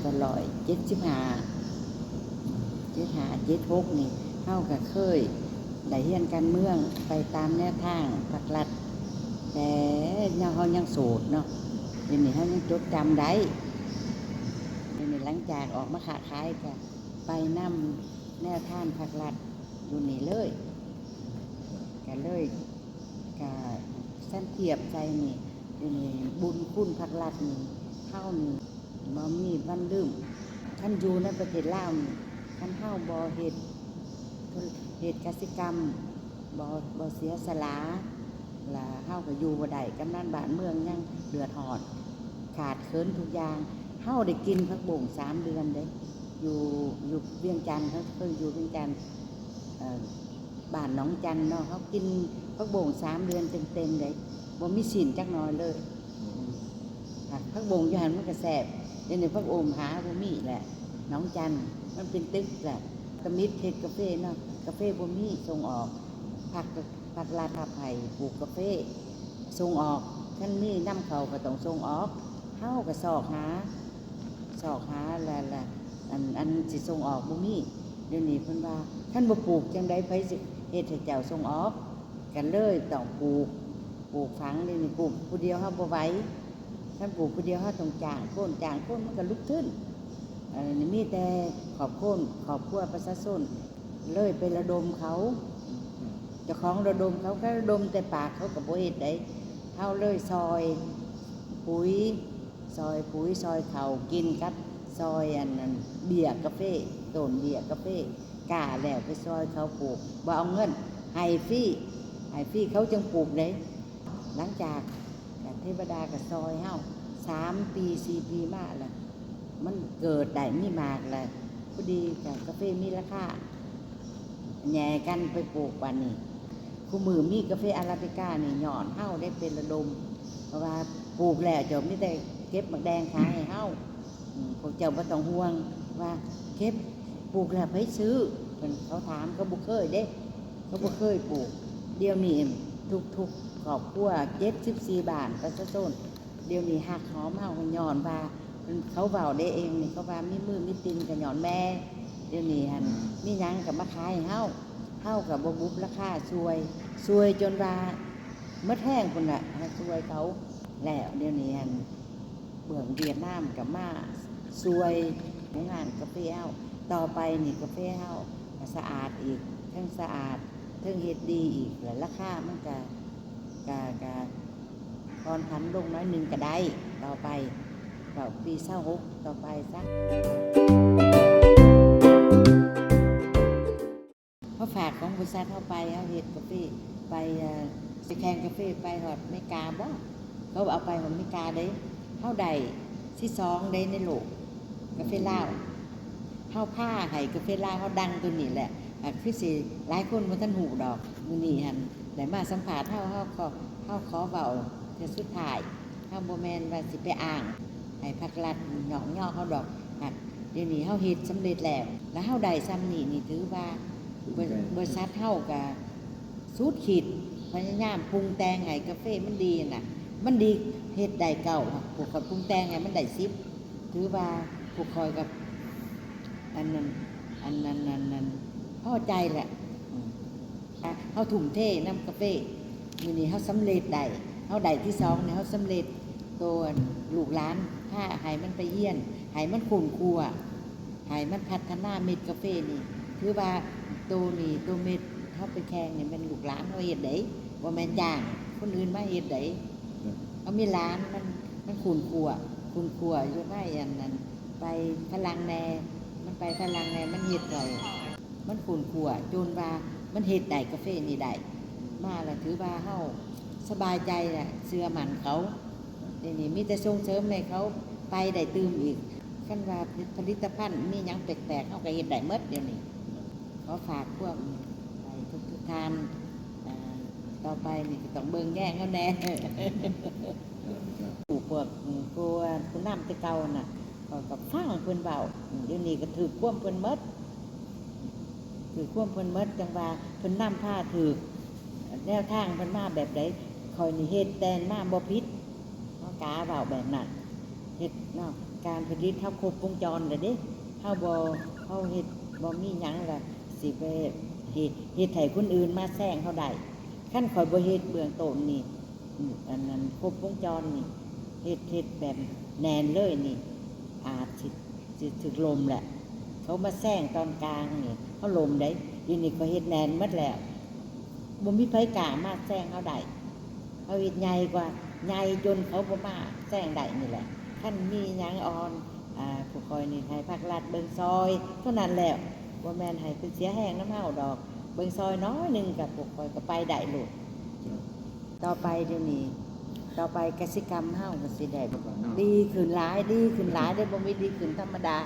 ก็175 76นี่เฮาก็เคยได้เรียนการเมืองไปตามแนวทางพรรครัฐแต่เฮายังโสดเนาะเดี๋ยวนี้เฮายังจดจำได้เดี๋ยวนี้หลังจากออกมาค้าขายก็ไปนำแนวทางพรรครัฐอยู่นี่เลยก็เลยก็สั้นเทียบใจนี่เดี๋ยวนี้บุญคุณพรรครัฐนี่เฮานี่บ่มีวันลืมคันอยู่ในประเทศลาวนี่คันเฮาบ่เฮ็ดกสิกรรมบ่เสียสละล่ะเฮาก็อยู่บ่ได้กำนันบ้านเมืองยังเดือดร้อนขาดเคินทุกอย่างเฮาได้กินผักบุ้ง3 เดือนเด้อยู่เวียงจันทน์เขาเคยอยู่เวียงจันทน์บ้านหนองจันเนาะเขากินผักบุ้ง3 เดือนเต็มๆเลยบ่มีสิ้นจักหน่อยเลยผักบุ้งอยู่หั่นมันก็แซ่บเดี๋ยวนี้ผักโอมหาบ่มีแหละหนองจันมันเป็นตึกแหละกระมิดเฮ็ดกาแฟเนาะกาแฟบ่มีส่งออกผักลาดไผ่ปลูกกาแฟส่งออกคันมีนำเข้าก็ต้องส่งออกเฮาก็สอกหาแล้วอันสิส่งออกบ่มีเดี๋ยวนี้เพิ่นว่าคันบ่ปลูกจังได๋ไผสิเฮ็ดให้เจ้าส่งออกกันเลยต้องปลูกฝังเดี๋ยวนี้ปลูกผู้เดียวเฮาบ่ไหวคันปลูกผู้เดียวเฮาต้องจ้างคนมันก็ลุกขึ้นนี่มีแต่ขอบครัวประชาชนเลยไประดมเขาเจ้าของระดมเขาก็ระดมแต่ปากเขาก็บ่เฮ็ดได้เฮาเลยซอยปุ๋ยซอยเขากินกับซอยอันนั้นเบี้ยกาแฟต้นเบี้ยกาแฟกล้าแล้วไปซอยเขาปลูกบ่เอาเงินให้ฟรีเขาจึงปลูกได้หลังจากเทวดาก็ซอยเฮา3 ปี 4 ปีมาแล้วมันเกิดได้มีมากแล้วพอดีกาแฟมีราคาแย่กันไปปลูกวันนี้คู่มือมีกาแฟอาราบิก้านี่หย่อนเฮาได้เป็นระดมเพราะว่าปลูกแล้วเจ้ามีแต่เก็บหมักแดงขายให้เฮาพวกเจ้าบ่ต้องห่วงว่าเก็บปลูกแล้วไปซื้อเพิ่นเขาถามเขาบ่เคยเด้เขาบ่เคยปลูกเดี๋ยวนี้ทุกครอบครัว74 บาทประชาชนเดี๋ยวนี้หักหอมเฮาหย่อนว่าเขาเว้าได้เองนี่เขาว่ามีมือมีตีนก็หย่อนแม่เดี๋ยวนี้หั่นมีหยังก็มาขายให้เฮาก็บ่บุบราคาซวยจนว่าหมดแห้งพุ่นน่ะซวยเขาแล้วเดี๋ยวนี้หั่นเบื้องเวียดนามก็มาซวยของงานกาแฟเฮาต่อไปนี่กาแฟเฮาก็สะอาดอีกทั้งสะอาดทั้งเฮ็ดดีอีกแล้วราคามันก็พรผันลงน้อยนึงก็ได้ต่อไปปี26ต่อไปซะเขาฝากของบริษัทเข้าไปเขาเฮ็ดกาแฟไปสิแข่งกาแฟไปฮอดอเมริกาบ่เขาเอาไปฮอดอเมริกาเด้เฮาได้ที่2ได้ในโลกกาแฟลาวเฮาพาให้กาแฟลาวเฮาดังตัวนี้แหละคือสิหลายคนบ่ทันฮู้ดอกมื้อนี้หั่นได้มาสัมภาษณ์เฮาขอเว้าเทื่อสุดท้ายเฮาบ่แม่นว่าสิไปอ้างให้พรรครัฐหยอกย่อเฮาดอกเดี๋ยวนี้เฮาเฮ็ดสำเร็จแล้วเฮาได้ซ้ำนี่ถือว่าบริษัทเฮาก็สุดขีดพยายามปรุงแต่งให้กาแฟมันดีน่ะมันดีเฮ็ดได้เก่าพวกเขาปรุงแต่งให้มันได้10ถือว่าพวกคอยกับอันนั้นพอใจแหละเฮาทุ่มเทนำกาแฟมื้อนี้เฮาสำเร็จได้เฮาได้ที่2เนี่ยเฮาสำเร็จตัวลูกหลานถ้าให้มันไปเฮียนให้มันคุ้นคั่วให้มันพัฒนาเม็ดกาแฟนี่ถือว่าตัวเม็ดเฮาไปแข่งนี่มันลูกหลานเฮาเฮ็ดได้บ่แม่นจ้างคนอื่นมาเฮ็ดได้เฮามีร้านมันคุ้นคั่วอยู่ในอันนั้นไปพลังแน่มันไปพลังแน่มันเฮ็ดได้มันคุ้นคั่วจนว่ามันเฮ็ดได้กาแฟนี่ได้มาแล้วถือว่าเฮาสบายใจแหละเชื่อมั่นเขาเดี๋ยวนี้มีแต่ส่งเสริมให้เขาไปได้ตื่มอีกคันว่าผลิตภัณฑ์มีหยังแปลกๆเฮาก็เฮ็ดได้หมดเดี๋ยวนี้ขอฝากพวกไปทุกท่านต่อไปนี่ต้องเบิ่งแย่งเขาแน่พวกผู้นำแต่เก่าน่ะก็ฟังเพิ่นเว้าเดี๋ยวนี้ก็ถือความเพิ่นหมดจังว่าเพิ่นนำพาถือแนวทางเพิ่นมาแบบใดคอยนี่เฮ็ดแต่นมาบ่ผิดเฮากาเว้าแบบนั้นเฮ็ดเนาะ การผลิตเฮาครบวงจรแล้วเด้เฮาเฮ็ดบ่มีหยังล่ะสิไปเฮ็ดให้คนอื่นมาแซงเฮาได้คันข่อยบ่เฮ็ดเบื้องต้นนี่อันนั้นครบวงจรนี่เฮ็ดแบบแน่นเลยนี่อาจสิถึกลมแหละเขามาแซงตอนกลางนี่เฮาลมได้อีนี่ก็เฮ็ดแน่นหมดแล้วบ่มีไผกล้ามาแซงเฮาได้เฮาเฮ็ดใหญ่กว่าใหญ่จนเขาบ่มาแซงได้นี่แหละคันมีหยังอ่อนผู้คอยนี่ให้ภาครัฐเบิ่งซอยเท่านั้นแล้วบ่แม่นให้เพิ่นเสียแรงน้ำเฮาดอกเบิ่งซอยน้อยนึงกับผู้คอยก็ไปได้โลดต่อไปเดี๋ยวนี้ต่อไปกสิกรรมเฮาก็สิได้ดีขึ้นหลายได้บ่มีดีขึ้นธรรมดา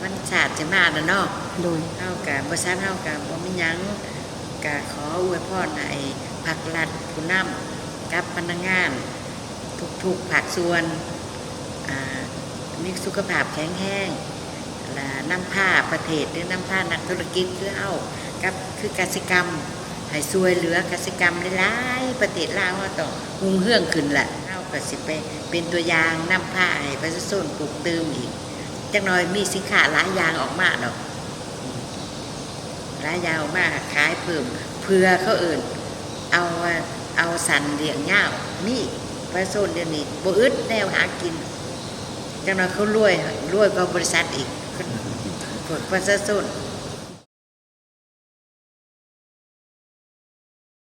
วันชาติจะมาแล้วเนาะโดยเฮาก็บ่ซันเฮาก็บ่มีหยังก็ขออวยพรให้ภาครัฐผู้นำกับพนักงานทุกภาคส่วนมีสุขภาพแข็งแรงและนำพาประเทศหรือนำพานักธุรกิจคือเฮากับคือกสิกรรมให้ช่วยเหลือกสิกรรมหลายๆประเทศลาวเฮาต้องรุ่งเรืองขึ้นแหละเฮาก็สิไปเป็นตัวอย่างนำพาให้ประชาชนปลูกตื่มอีกจักหน่อยมีสินค้าหลายอย่างออกมาดอกหลายอย่างออกมาขายเพิ่มเพื่อเขาเอิ้นเอาสันเลี้ยงยาวมีประชาชนเดี๋ยวนี้บ่อึดแนวหากินจังนั้นเขารวยกว่าบริษัทอีกพวกประชาชน